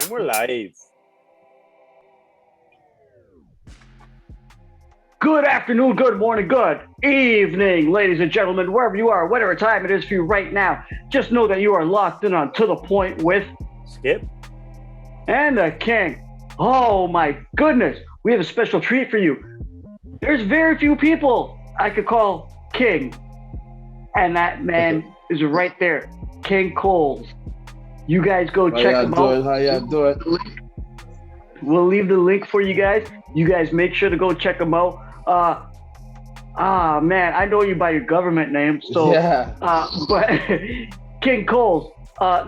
And we're live. Good afternoon, good morning, good evening, ladies and gentlemen, wherever you are, whatever time it is for you right now. Just know that you are locked in on To The Point with Skip. and the King. Oh my goodness, we have a special treat for you. There's very few people I could call King, and that man is right there, King Kolez. You guys go check him out. How y'all doing? We'll leave the link for you guys. You guys make sure to go check him out. Man, I know you by your government name, so Yeah. but King Kolez,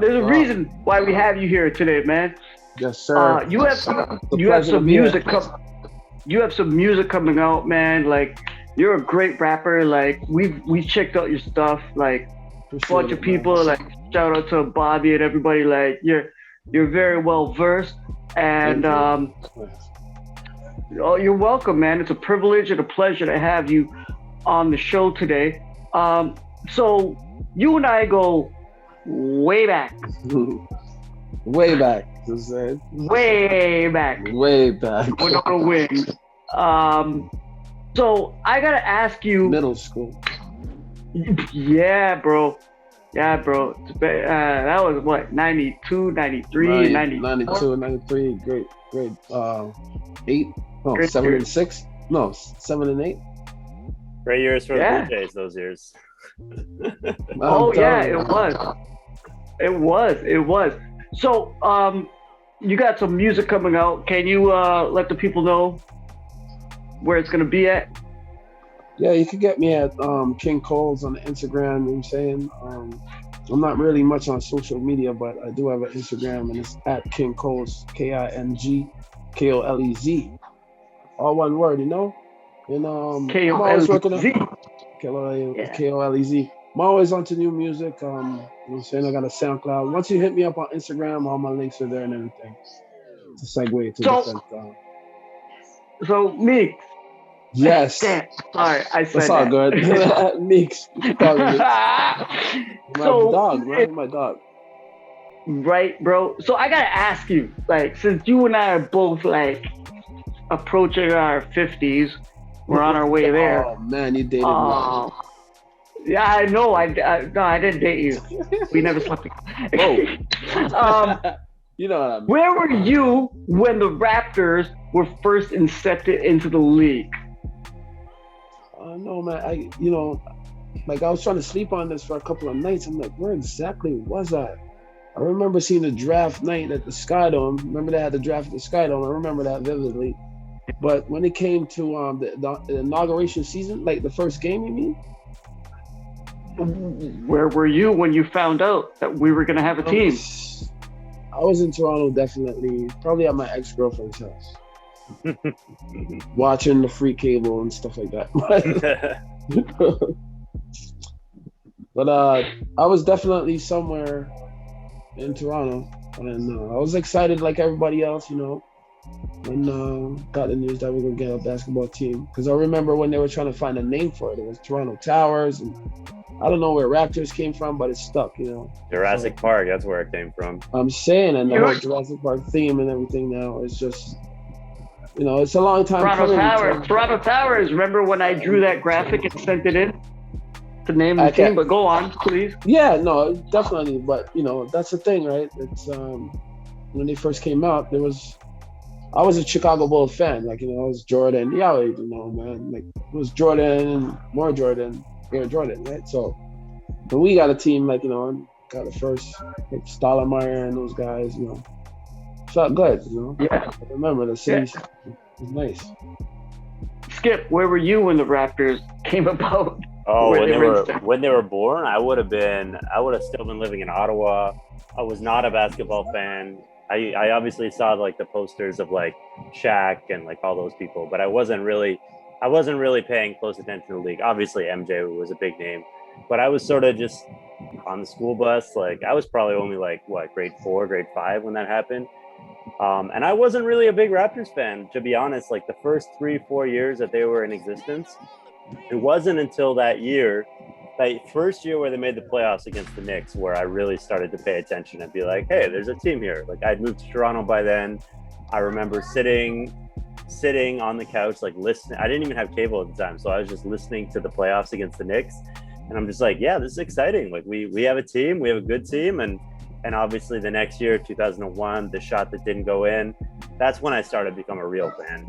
there's a reason why we have you here today, man. Yes, sir. You have pleasure to some be here. you have some music coming out, man. Like you're a great rapper. Like we checked out your stuff. Like a bunch of people. Like shout out to Bobby and everybody. Like you're very well versed, and oh, you're welcome, man. It's a privilege and a pleasure to have you on the show today. So you and I go way back. Way back. Just saying. Way back. Way back. We're on a wing. So I gotta ask you. Middle school. Yeah, bro. Yeah, bro. That was what, 92, 93, 92, 93. Great. 8. No, Great 7 years. and 6. No, 7 and 8. Great years for Yeah. the Blue Jays those years. Oh I'm yeah, telling you. it was. So you got some music coming out. Can you let the people know where it's gonna be at? Yeah, you can get me at King Kolez on the Instagram. You know what I'm saying? I'm not really much on social media, but I do have an Instagram, and it's at King Kolez, KingKolez. All one word, you know? And I'm always working on Kolez. I'm always onto new music. You know what I'm saying? I got a SoundCloud. Once you hit me up on Instagram, all my links are there and everything. It's a segue to So- different. So Meeks. Yes. Damn, sorry, I said That's all that. good. Meeks. Call me Meeks. My So, dog, man. My dog. right, bro. So I gotta ask you, like, since you and I are both like approaching our 50s, we're on our way there. Oh man, you dated me. Yeah, I know. No, I didn't date you. We never slept together. You know what I mean. Where were you when the Raptors were first incepted into the league? No man, I was trying to sleep on this for a couple of nights. I'm like, where exactly was I? I remember seeing the draft night at the Skydome. Remember they had the draft at the Skydome. I remember that vividly. But when it came to the inauguration season, like the first game, you mean? Where were you when you found out that we were going to have a team? I was in Toronto, definitely. Probably at my ex-girlfriend's house. Watching the free cable and stuff like that. But I was definitely somewhere in Toronto. And I was excited like everybody else, you know, when got the news that we were going to get a basketball team. Because I remember when they were trying to find a name for it. It was Toronto Towers. And I don't know where Raptors came from, but it stuck, you know. Jurassic Park, that's where it came from. I'm saying, and the whole Jurassic Park theme and everything now is just, you know, it's a long time Toronto coming. Towers. Toronto Towers. Remember when I drew that graphic and sent it in to name the team? But go on, please. Yeah, no, definitely. But, you know, that's the thing, right? It's when they first came out, I was a Chicago Bulls fan. Like, you know, I was Jordan. Yeah, you know, man. Like, it was Jordan, more Jordan, Air Jordan, right? So, when we got a team, like, you know, got the first, like, Stoudemire and those guys, you know, felt good, you know? Yeah. I remember the city was nice. Skip, where were you when the Raptors came about? Oh, when they were born, I would have still been living in Ottawa. I was not a basketball fan. I obviously saw like the posters of like Shaq and like all those people, but I wasn't really paying close attention to the league. Obviously MJ was a big name, but I was sort of just on the school bus. Like I was probably only like grade 4, grade 5 when that happened. And I wasn't really a big Raptors fan, to be honest. Like the first 3-4 years that they were in existence, it wasn't until that year that first year where they made the playoffs against the Knicks, where I really started to pay attention and be like, hey, there's a team here. Like I'd moved to Toronto by then. I remember sitting on the couch, like listening. I didn't even have cable at the time, so I was just listening to the playoffs against the Knicks, and I'm just like, yeah, this is exciting. Like we have a team, we have a good team, and obviously the next year, 2001, the shot that didn't go in, that's when I started to become a real fan.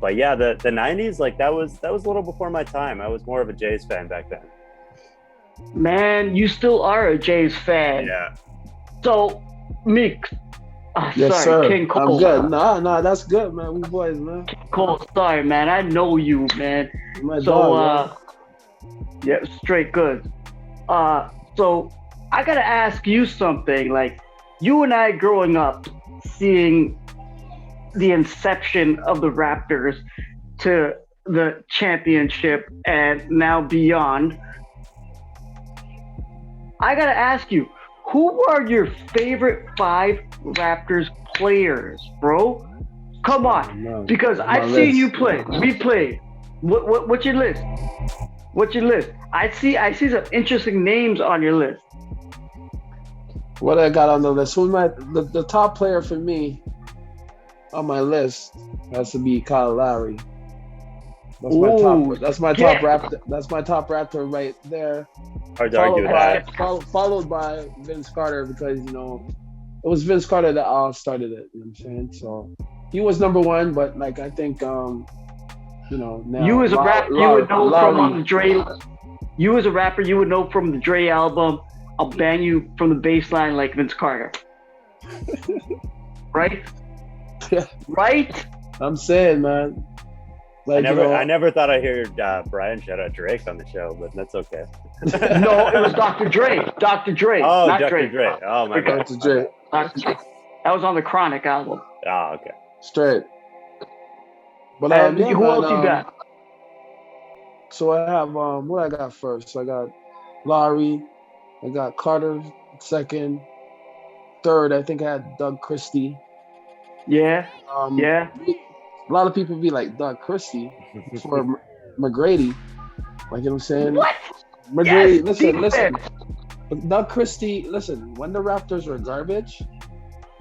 But yeah, the 90s, like that was a little before my time. I was more of a Jays fan back then. Man, you still are a Jays fan. Yeah. So, Meek. Yes, sorry, sir. King Cole. I'm good. Nah, that's good, man. We boys, man. King Cole, sorry, man. I know you, man. My dog, yeah, straight good. So I gotta ask you something. Like, you and I growing up, seeing the inception of the Raptors to the championship and now beyond. I gotta ask you, who are your favorite 5 Raptors players, bro? Come on, No, because I've seen you play. We played. What's your list? What's your list? I see some interesting names on your list. What I got on the list? Who's the top player for me on my list has to be Kyle Lowry. That's my top. That's my top Raptor. That's my top Raptor right there. Hard to argue with that. Followed by Vince Carter, because it was Vince Carter that all started it. You know what I'm saying? So he was number one, but like I think now you as a rapper, you would know from the Dre. You as a rapper, you would know from the Dre album. I'll bang you from the bass line like Vince Carter. Right? Yeah. Right? I'm saying, man. Like, I never thought I'd hear Brian shout out Drake on the show, but that's okay. No, it was Dr. Dre. Dr. Dre. Oh, not Dr. Drake. Dre. Oh my God. Dr. Dre. Dr. Dre. That was on the Chronic album. Oh, okay. Straight. But who else you got? So I have what I got first. I got Lowry. I got Carter second. Third, I think I had Doug Christie. Yeah. Yeah. A lot of people be like Doug Christie for McGrady. Like, you know what I'm saying? What? McGrady, yes, listen. Doug Christie, listen, when the Raptors were garbage,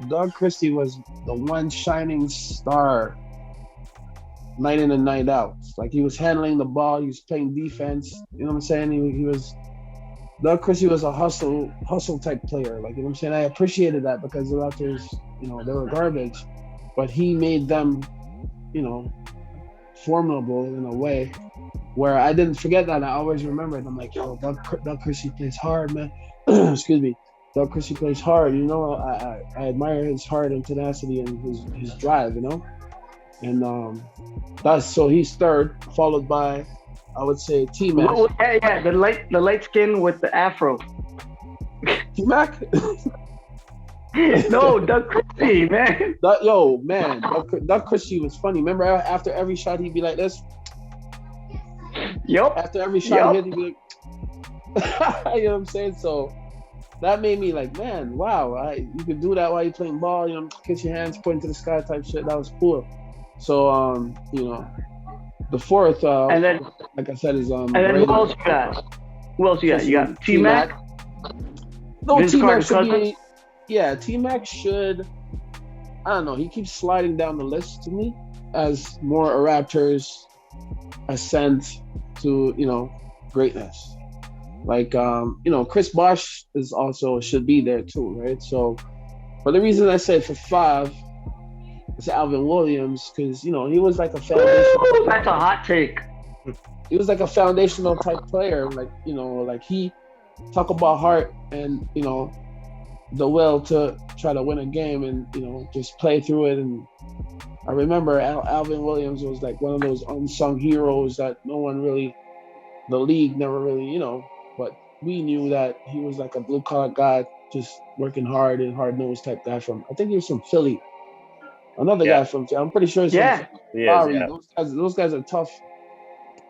Doug Christie was the one shining star night in and night out. Like, he was handling the ball, he was playing defense. You know what I'm saying? Doug Christie was a hustle type player. Like, you know what I'm saying? I appreciated that because the Raptors, they were garbage. But he made them, formidable in a way where I didn't forget that. I always remembered. I'm like, yo, Doug Christie plays hard, man. Excuse me. Doug Christie plays hard. I admire his heart and tenacity and his drive, And so he's third, followed by, I would say, T-Mac. Yeah, the light skin with the afro. T-Mac? No, Doug Christie, man. Doug Christie was funny. Remember, after every shot, he'd be like this? Yep. After every shot, he'd be like, you know what I'm saying? So that made me like, man, wow, you could do that while you're playing ball, kiss your hands, point to the sky type shit. That was cool. So, the fourth, and then, like I said, is and then who else you got? Who else you got? You got T-Mac? No, T-Mac should be. Yeah, T-Mac should. I don't know. He keeps sliding down the list to me as more Raptors ascend to greatness. Like Chris Bosh should be there too, right? So, but the reason I said for 5 is Alvin Williams, because he was like a foundational. That's a hot take. He was like a foundational type player, like he talk about heart and the will to try to win a game and just play through it. And I remember Alvin Williams was like one of those unsung heroes that the league never really but we knew that he was like a blue collar guy, just working hard and hard nosed type guy I think he was from Philly. Another guy from Philly. I'm pretty sure he's from Philly. Yeah. Those guys are tough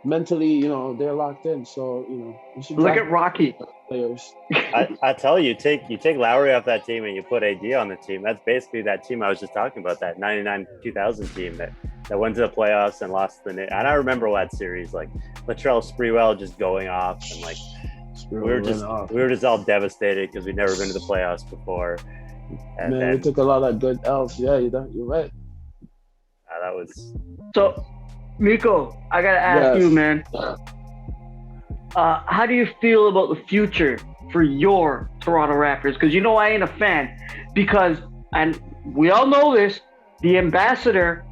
mentally, they're locked in. So, you should look at Rocky players. I tell you, you take Lowry off that team and you put AD on the team. That's basically that team I was just talking about, that 99-2000 team that that went to the playoffs and lost the Knicks. And I remember that series, like Latrell Sprewell just going off, and like we were just all devastated because we'd never been to the playoffs before. And Man, then, we took a lot of good L's. Yeah, you're right. that was So, Miko, I gotta ask you, man. How do you feel about the future for your Toronto Raptors? Because you know I ain't a fan. Because, and we all know this, the ambassador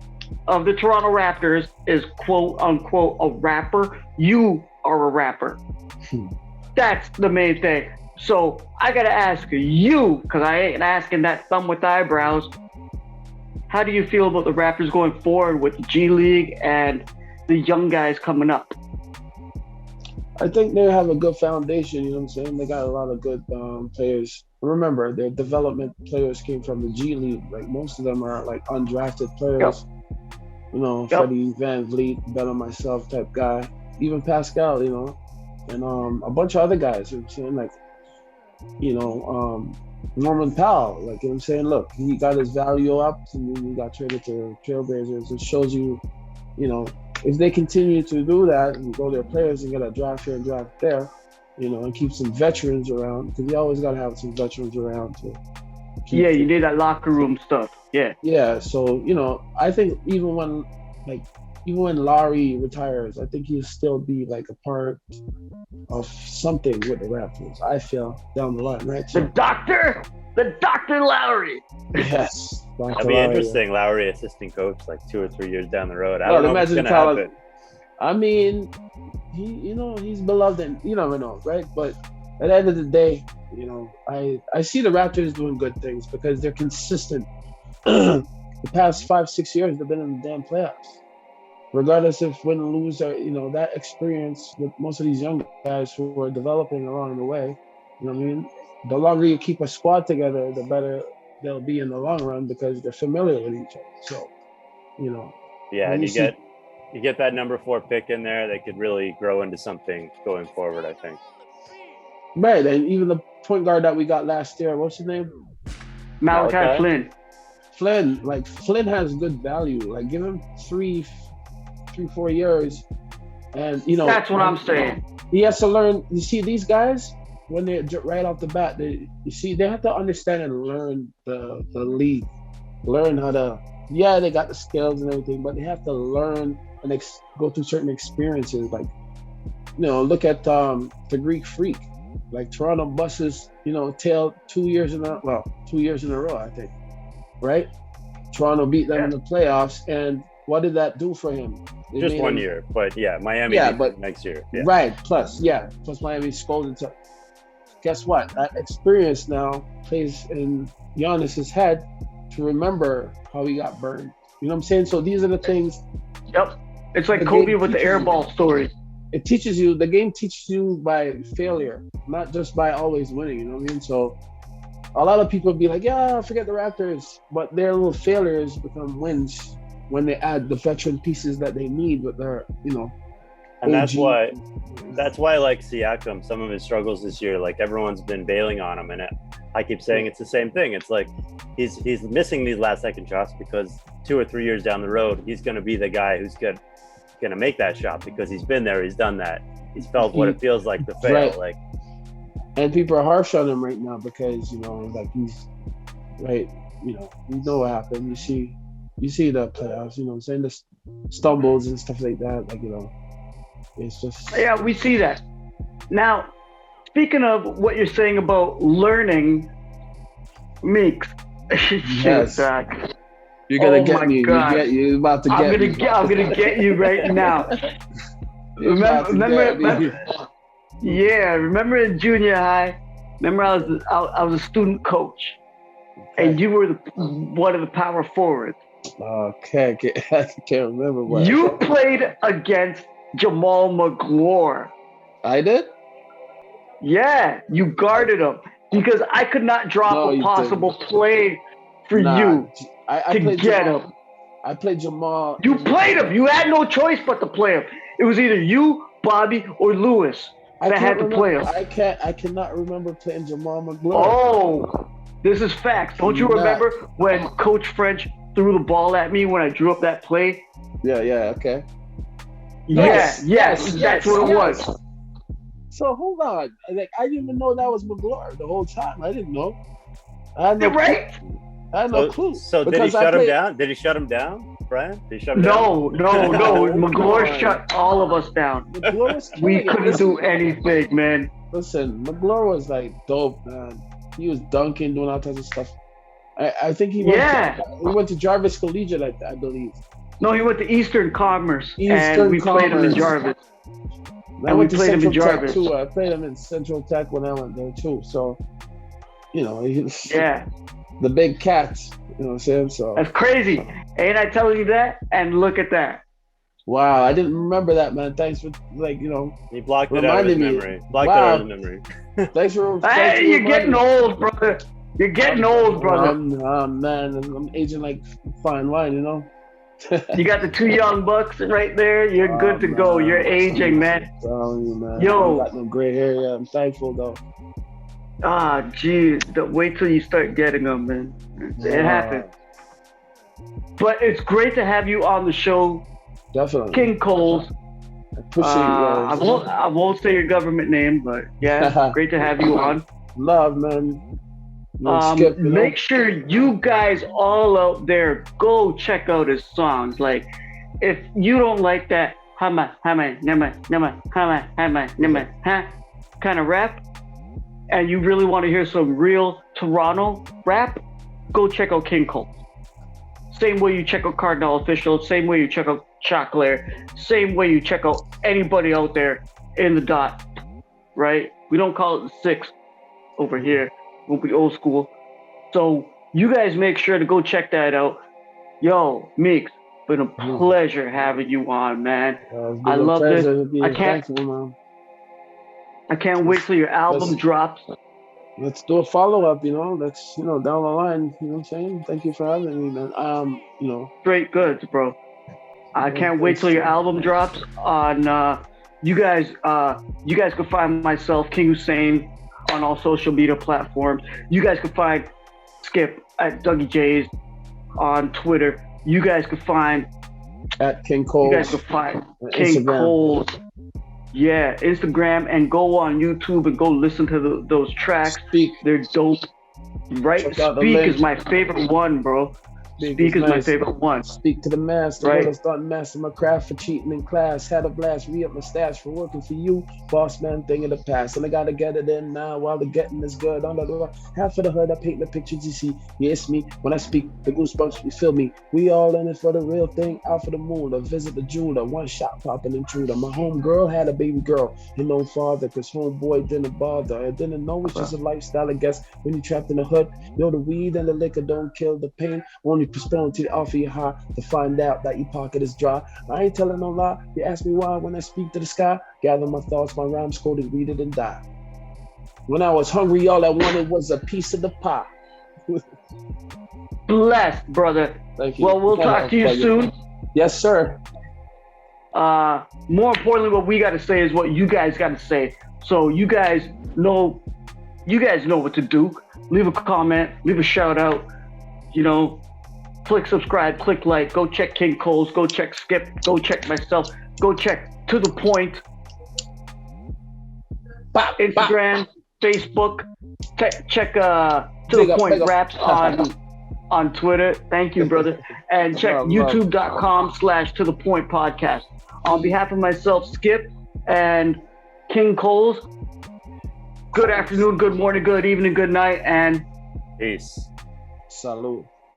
of the Toronto Raptors is quote unquote a rapper. You are a rapper. That's the main thing. So I gotta ask you, because I ain't asking that thumb with eyebrows. How do you feel about the Raptors going forward with the G League and the young guys coming up? I think they have a good foundation, you know what I'm saying? They got a lot of good players. Remember, their development players came from the G League. Like, most of them are like undrafted players. Yep. You know, Freddie Van Vliet, Beddo myself type guy. Even Pascal, you know, and a bunch of other guys, you know what I'm saying? Like, you know, Norman Powell, like, you know what I'm saying? Look, he got his value up and then he got traded to Trailblazers. It shows you, you know, if they continue to do that and grow their players and get a draft here and draft there, you know, and keep some veterans around, because you always got to have some veterans around to yeah, you need that locker room stuff. Yeah. Yeah. So, you know, I think even when Larry retires, I think he'll still be like a part of something with the Raptors, I feel, down the line, right? So, the Dr. Lowry. Yes. That'd be interesting, Lowry assistant coach, like 2 or 3 years down the road. I don't know what's gonna happen. I mean, he's beloved, and you never know, right? But at the end of the day, you know, I see the Raptors doing good things because they're consistent. The past 5-6 years, they've been in the damn playoffs. Regardless of win or lose, or, you know, that experience with most of these young guys who are developing along the way, you know what I mean? The longer you keep a squad together, the better they'll be in the long run because they're familiar with each other. So, you know. Yeah, and you get that number 4 pick in there, they could really grow into something going forward, I think. Right, and even the point guard that we got last year, what's his name? Malachi Flynn. Flynn has good value. Like, give him 3-4 years, and you know. That's what I'm saying. He has to learn. You see, these guys, when they're right off the bat, they have to understand and learn the league, learn how to. Yeah, they got the skills and everything, but they have to learn and go through certain experiences. Like, you know, look at the Greek Freak. Like, Toronto buses, you know, tail 2 years in a row, I think. Right? Toronto beat them in the playoffs, and what did that do for him? Just 1 year, but Miami but next year. Yeah. Right, plus Miami scolded to. Guess what? That experience now plays in Giannis's head to remember how he got burned. You know what I'm saying? So these are the things. Yep. It's like Kobe with the airball story. It teaches you, the game teaches you by failure, not just by always winning, you know what I mean? So a lot of people be like, yeah, forget the Raptors, but their little failures become wins when they add the veteran pieces that they need with their, you know. And that's why like Siakam, some of his struggles this year, like everyone's been bailing on him, and I keep saying it's the same thing. It's like he's missing these last second shots because 2 or 3 years down the road, he's going to be the guy who's going to make that shot because he's been there, he's done that, he's felt what it feels like to fail. Right. Like, and people are harsh on him right now because, you know, like he's right. You know what happened. You see the playoffs. You know what I'm saying, the stumbles and stuff like that. Like, you know. It's just... Yeah, we see that. Now, speaking of what you're saying about learning, Meeks. Yes. You're gonna get me. You're about to get me. I'm gonna get you right now. Remember? Yeah, remember in junior high? Remember I was a student coach, and you were one of the power forwards. Okay, I can't remember what. You played against Jamal McGlure. I did? Yeah, you guarded him because I could not drop a possible play for you to get him. I played Jamal. You played him. You had no choice but to play him. It was either you, Bobby, or Lewis that had to play him. I cannot remember playing Jamal McGlure. Oh, this is facts. Don't you remember when Coach French threw the ball at me when I drew up that play. Yeah, okay. Yes, that's what it was. So hold on. Like I didn't even know that was McGlure the whole time. I didn't know. I had no Right? I had no clue. So did he shut him down? Did he shut him down, Brian? Did he shut him down? No. McGlure shut all of us down. We couldn't do anything, man. Listen, McGlure was like dope, man. He was dunking, doing all types of stuff. I think he went to Jarvis Collegiate, I believe. No, he went to Eastern Commerce, and we played him in Jarvis. I went to Central Tech too. I played him in Central Tech when I went there too. So, the big cats. You know what I'm saying? So that's crazy. Ain't I telling you that? And look at that. Wow, I didn't remember that, man. Thanks for He blocked it out of his memory. Thanks for. Hey, you're getting old, brother. You're getting old, brother. Man, I'm aging like fine wine, You got the 2 young bucks right there. You're good to go. You're aging, man. I'm telling you, man. Yo, I got no gray hair yet. I'm thankful though. Jeez. Wait till you start getting them, man. It happens. But it's great to have you on the show. Definitely. King Kolez. I appreciate you. I won't say your government name, but yeah, great to have you on. Love, man. Skip, make sure you guys all out there go check out his songs. Like, if you don't like that kind of rap, and you really want to hear some real Toronto rap, go check out King Kolez. Same way you check out Cardinal Official, same way you check out Chocolate, same way you check out anybody out there in the dot, right? We don't call it the 6 over here. We'll be old school. So you guys make sure to go check that out. Yo, Meeks, been a pleasure having you on, man. I love this. I can't wait till your album drops. Let's do a follow-up, Let's, down the line, you know what I'm saying? Thank you for having me, man. Straight goods, bro. I can't wait till your album drops on you guys can find myself, King Hussein, on all social media platforms. You guys can find Skip at Dougie J's on Twitter. You guys can find at King Kolez. You guys can find King Kolez. Yeah, Instagram, and go on YouTube and go listen to those tracks. Speak. They're dope. Right? Speak is my favorite one, bro. Speak is my favorite one. Speak to the master. Right. I started mastering my craft for cheating in class. Had a blast, re-up my stash for working for you. Boss man thing in the past. And I gotta get it in now while the getting is good. Half of the hood, I paint the pictures you see. Yeah, it's me. When I speak, the goosebumps, you feel me. We all in it for the real thing. Out for the moon. A visit the jeweler. One shot popping intruder. My home girl had a baby girl. And no father, cause homeboy didn't bother. I didn't know it's just a lifestyle, I guess. When you trapped in the hood, the weed and the liquor don't kill the pain. Only postpone to offer you high to find out that your pocket is dry. I ain't telling no lie. You ask me why when I speak to the sky. Gather my thoughts, my rhymes coded, read it and die. When I was hungry, all I wanted was a piece of the pie. Blessed, brother. Thank you. Well, we'll talk to you soon. Yes, sir. More importantly, what we got to say is what you guys got to say. So you guys know what to do. Leave a comment, leave a shout out, click subscribe, click like, go check King Kolez, go check Skip, go check myself, go check To The Point, Instagram, Facebook, check To The Point Raps on Twitter. Thank you, brother. And check youtube.com/To The Point Podcast. On behalf of myself, Skip, and King Kolez, good afternoon, good morning, good evening, good night, and peace. Salud.